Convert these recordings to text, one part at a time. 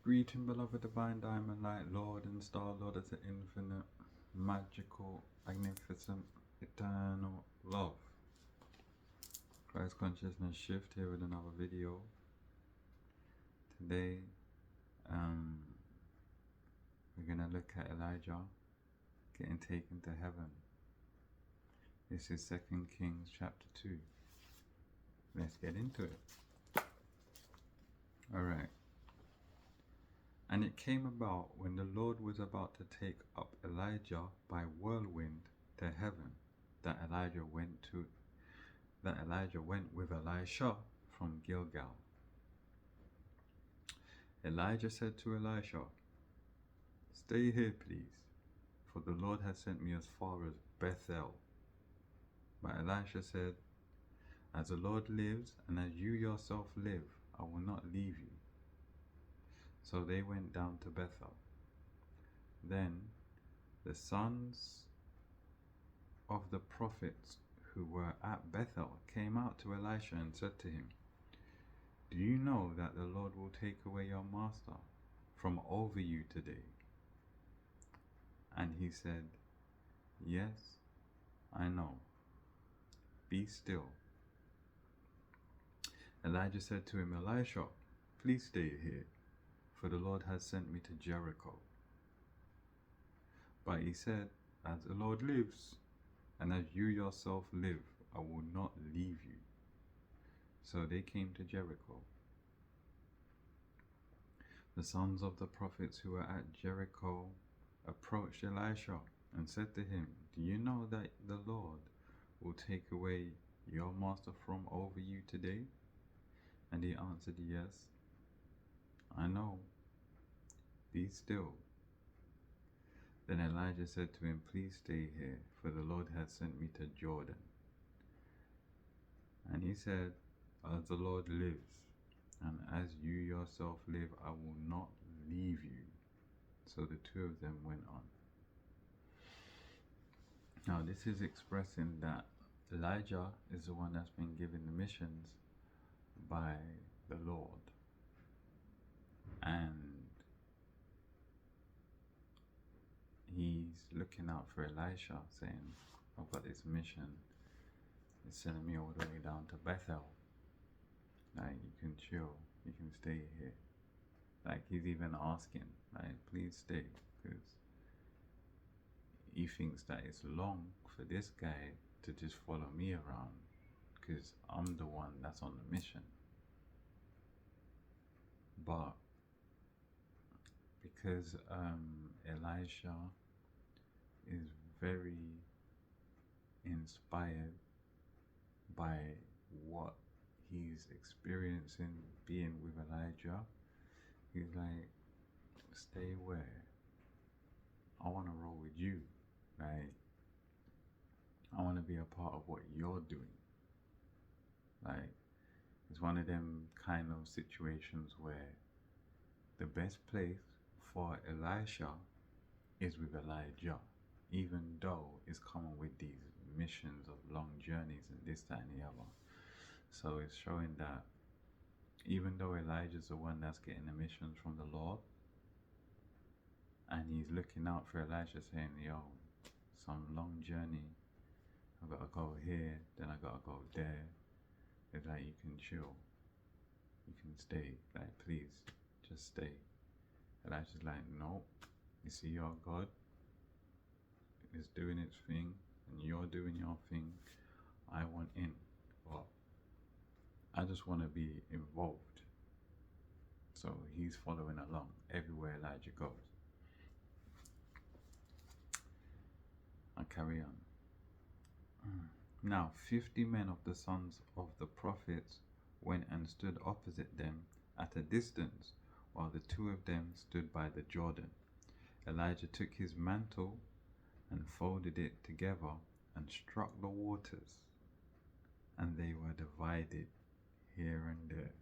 Greeting, beloved divine diamond light, Lord and star, Lord as the infinite, magical, magnificent, eternal love. Christ consciousness shift here with another video. Today, we're gonna look at Elijah getting taken to heaven. This is 2 Kings chapter 2. Let's get into it. Alright. And it came about when the Lord was about to take up Elijah by whirlwind to heaven, that Elijah went with Elisha from Gilgal. Elijah said to Elisha, "Stay here, please, for the Lord has sent me as far as Bethel." But Elisha said, "As the Lord lives, and as you yourself live, I will not leave you." So they went down to Bethel. Then the sons of the prophets who were at Bethel came out to Elisha and said to him, "Do you know that the Lord will take away your master from over you today?" And he said, "Yes, I know. Be still." Elijah said to him, "Elisha, please stay here, for the Lord has sent me to Jericho." But he said, "As the Lord lives, and as you yourself live, I will not leave you." So they came to Jericho. The sons of the prophets who were at Jericho approached Elisha and said to him, "Do you know that the Lord will take away your master from over you today?" And he answered, "Yes, I know. Be still." Then Elijah said to him, "Please stay here, for the Lord has sent me to Jordan." And he said, "As the Lord lives, and as you yourself live, I will not leave you." So the two of them went on. Now this is expressing that Elijah is the one that's been given the missions by the Lord. And he's looking out for Elisha, saying, "I've got this mission. It's sending me all the way down to Bethel. Like, you can chill, you can stay here." Like, he's even asking, like, "Please stay," because he thinks that it's long for this guy to just follow me around, because I'm the one that's on the mission. But because Elisha is very inspired by what he's experiencing being with Elijah, he's like, "Stay where? I want to roll with you. Like, I want to be a part of what you're doing." Like, it's one of them kind of situations where the best place for Elisha is with Elijah, even though it's coming with these missions of long journeys and this, that, and the other. So it's showing that even though Elijah's the one that's getting the missions from the Lord, and he's looking out for Elisha, saying, "Yo, some long journey, I gotta go here, then I gotta go there." It's like, you can chill, you can stay, like, please, just stay. Elisha's like, "No, you see, your God is doing its thing, and you're doing your thing. I want in, but I just want to be involved." So he's following along everywhere Elijah goes. I'll carry on. Now 50 men of the sons of the prophets went and stood opposite them at a distance, while the two of them stood by the Jordan. Elijah took his mantle and folded it together and struck the waters, and they were divided here and there.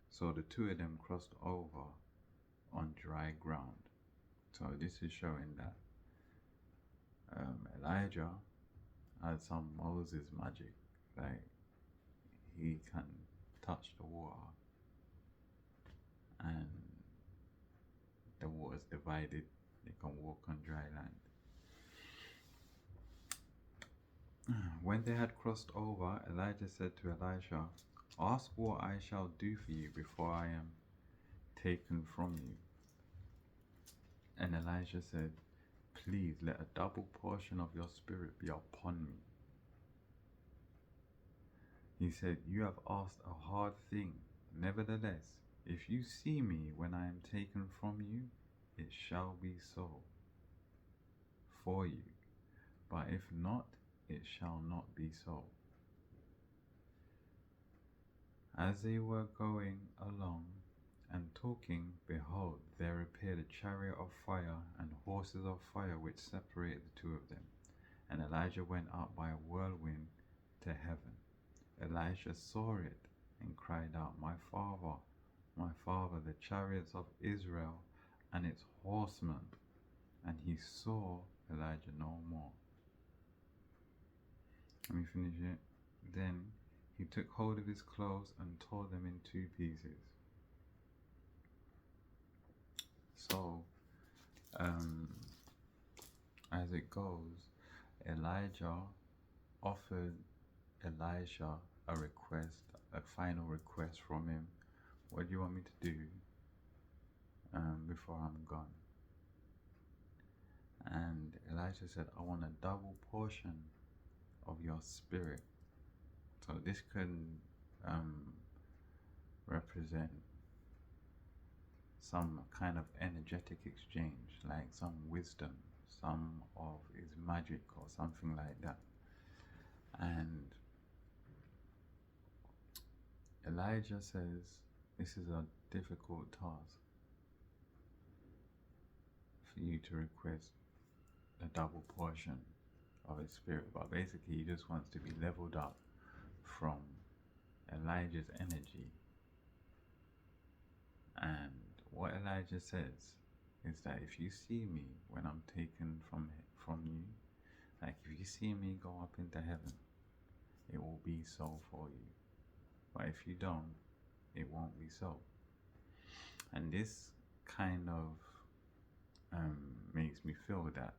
So the two of them crossed over on dry ground. So this is showing that Elijah had some Moses magic. Like, he can touch the water just divided, they can walk on dry land. When they had crossed over, Elijah said to Elisha, "Ask what I shall do for you before I am taken from you." And Elisha said, "Please let a double portion of your spirit be upon me." He said, "You have asked a hard thing. Nevertheless, if you see me when I am taken from you, it shall be so for you. But if not, it shall not be so." As they were going along and talking, behold, there appeared a chariot of fire and horses of fire which separated the two of them. And Elijah went up by a whirlwind to heaven. Elisha saw it and cried out, my father, the chariots of Israel and its horsemen." And he saw Elijah no more. Let me finish it. Then he took hold of his clothes and tore them in 2 pieces. So, as it goes, Elijah offered Elisha a request, a final request from him. "What do you want me to do before I'm gone?" And Elisha said, "I want a double portion of your spirit." So this can represent some kind of energetic exchange, like some wisdom, some of his magic or something like that. And Elijah says this is a difficult task for you to request a double portion of his spirit, but basically he just wants to be leveled up from Elijah's energy. And what Elijah says is that if you see me when I'm taken from you, like if you see me go up into heaven, it will be so for you. But if you don't, it won't be so. And this kind of makes me feel that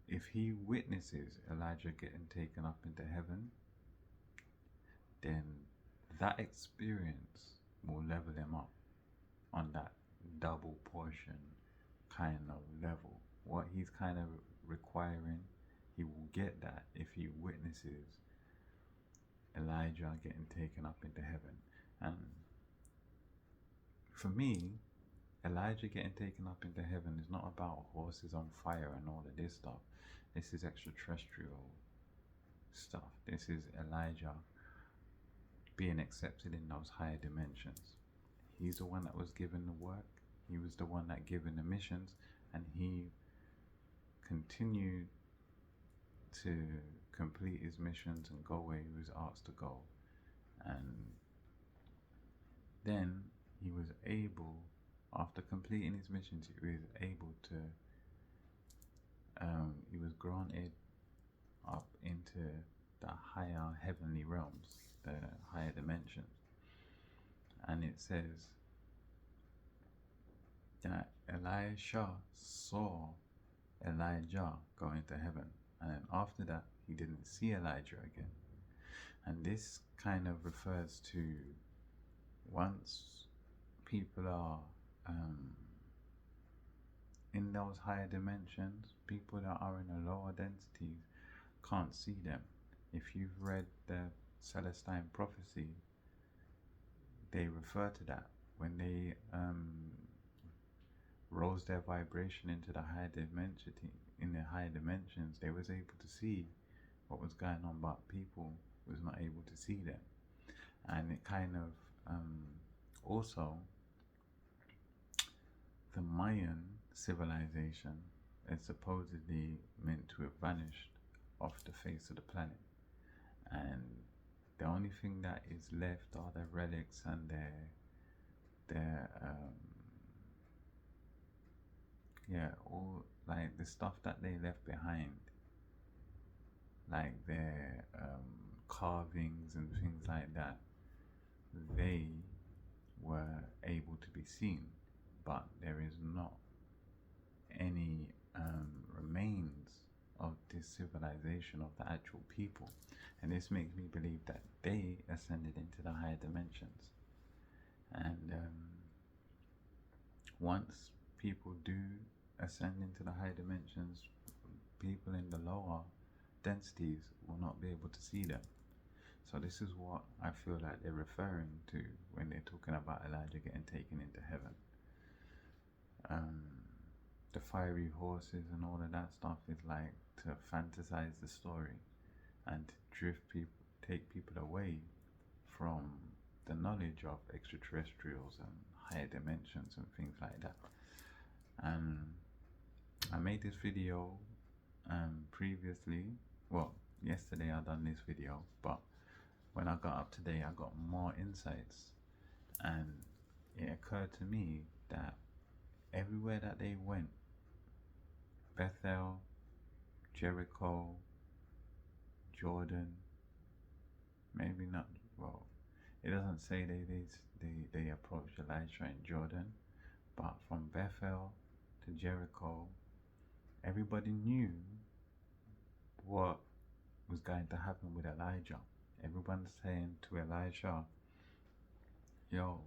if he witnesses Elijah getting taken up into heaven, then that experience will level him up on that double portion kind of level. What he's kind of requiring, he will get that if he witnesses Elijah getting taken up into heaven. And for me, Elijah getting taken up into heaven is not about horses on fire and all of this stuff. This is extraterrestrial stuff. This is Elijah being accepted in those higher dimensions. He's the one that was given the work. He was the one that given the missions, and he continued to complete his missions and go where he was asked to go. And then he was able, after completing his missions, he was able to, he was granted up into the higher heavenly realms, the higher dimensions. And it says that Elisha saw Elijah go into heaven, and then after that he didn't see Elijah again. And this kind of refers to once people are in those higher dimensions, people that are in the lower densities can't see them. If you've read the Celestine prophecy, they refer to that. When they rose their vibration into the higher dimension, in the higher dimensions, they was able to see what was going on, but people was not able to see them. And it kind of also, the Mayan civilization is supposedly meant to have vanished off the face of the planet, and the only thing that is left are their relics and their all like the stuff that they left behind, like their carvings and things like that. They were able to be seen, but there is not any remains of this civilization of the actual people. And this makes me believe that they ascended into the higher dimensions. And once people do ascend into the higher dimensions, people in the lower densities will not be able to see them. So this is what I feel like they're referring to when they're talking about Elijah getting taken into heaven. The fiery horses and all of that stuff is like to fantasize the story and to drift people, take people away from the knowledge of extraterrestrials and higher dimensions and things like that. And I made this video previously, well, yesterday I done this video, but when I got up today I got more insights, and it occurred to me that everywhere that they went, Bethel, Jericho, Jordan, maybe not, well, it doesn't say they approached Elisha in Jordan, but from Bethel to Jericho, everybody knew what was going to happen with Elijah. Everyone's saying to Elisha, yo,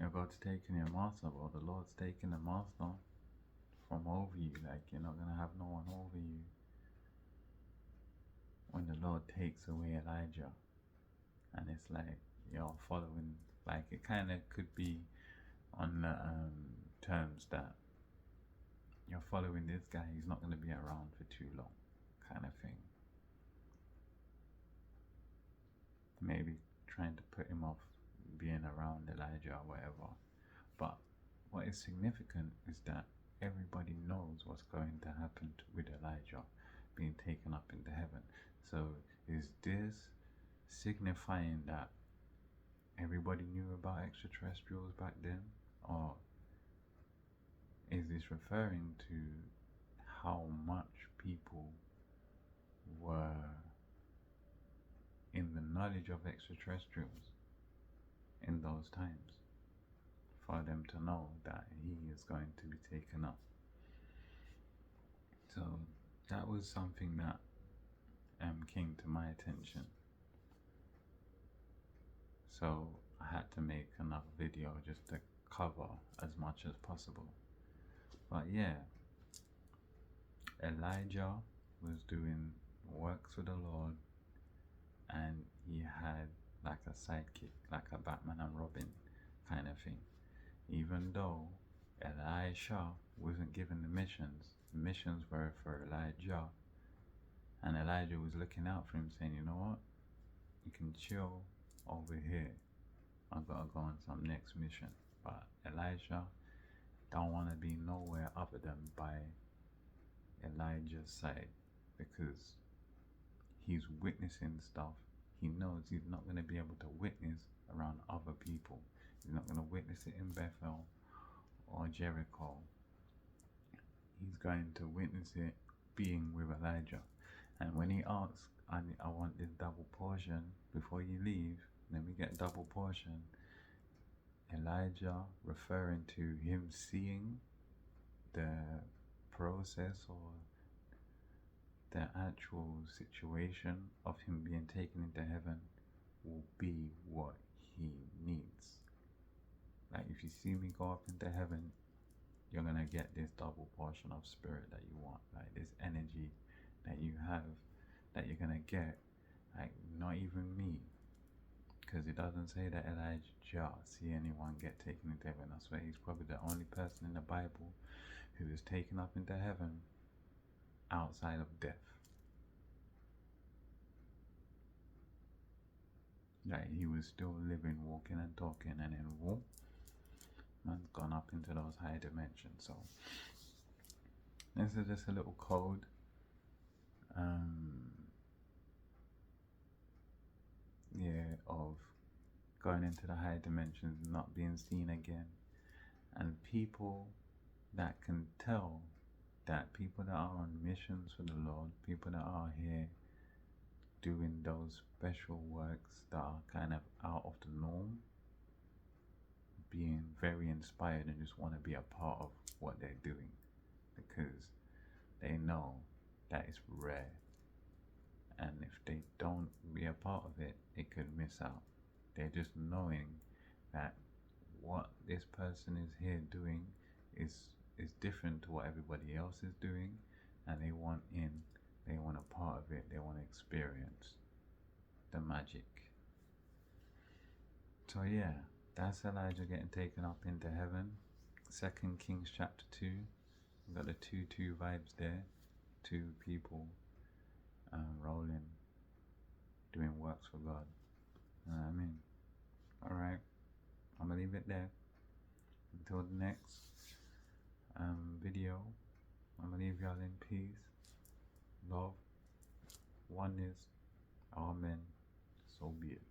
you're God's taking your master, or the Lord's taking the master from over you. Like, you're not going to have no one over you when the Lord takes away Elijah. And it's like, you're following, like, it kind of could be on the terms that you're following this guy, he's not going to be around for too long, kind of thing. Maybe trying to put him off being around Elijah or whatever. But what is significant is that everybody knows what's going to happen with Elijah being taken up into heaven. So is this signifying that everybody knew about extraterrestrials back then, or is this referring to how much people were in the knowledge of extraterrestrials in those times for them to know that he is going to be taken up? So that was something that came to my attention. So I had to make another video just to cover as much as possible. But yeah, Elijah was doing works for the Lord, and he had like a sidekick, like a Batman and Robin kind of thing. Even though Elisha wasn't given the missions were for Elijah, and Elijah was looking out for him, saying, you know what, you can chill over here, I've got to go on some next mission. But Elisha don't want to be nowhere other than by Elijah's side, because he's witnessing stuff he knows he's not going to be able to witness around other people. He's not going to witness it in Bethel or Jericho. He's going to witness it being with Elijah. And when he asks, I want this double portion before you leave, let me get double portion, Elijah, referring to him seeing the process or the actual situation of him being taken into heaven, will be what he needs. Like, if you see me go up into heaven, you're gonna get this double portion of spirit that you want, like this energy that you have, that you're gonna get. Like, not even me, because it doesn't say that Elijah see anyone get taken into heaven. I swear he's probably the only person in the Bible who is taken up into heaven outside of death. Like, he was still living, walking and talking, and then whoop, man's gone up into those higher dimensions. So this is just a little code. Of going into the higher dimensions, not being seen again, and people that can tell that people that are on missions for the Lord, people that are here doing those special works that are kind of out of the norm, being very inspired and just want to be a part of what they're doing, because they know that it's rare, and if they don't be a part of it, they could miss out. They're just knowing that what this person is here doing is different to what everybody else is doing, and they want in, they want a part of it, they want to experience the magic. So yeah, that's Elijah getting taken up into heaven. 2 Kings chapter 2. We've got the 2-2 vibes there. Two people rolling, doing works for God. You know what I mean? Alright, I'm gonna leave it there. Until the next video, I'm gonna leave y'all in peace, love, oneness. Amen. So be it.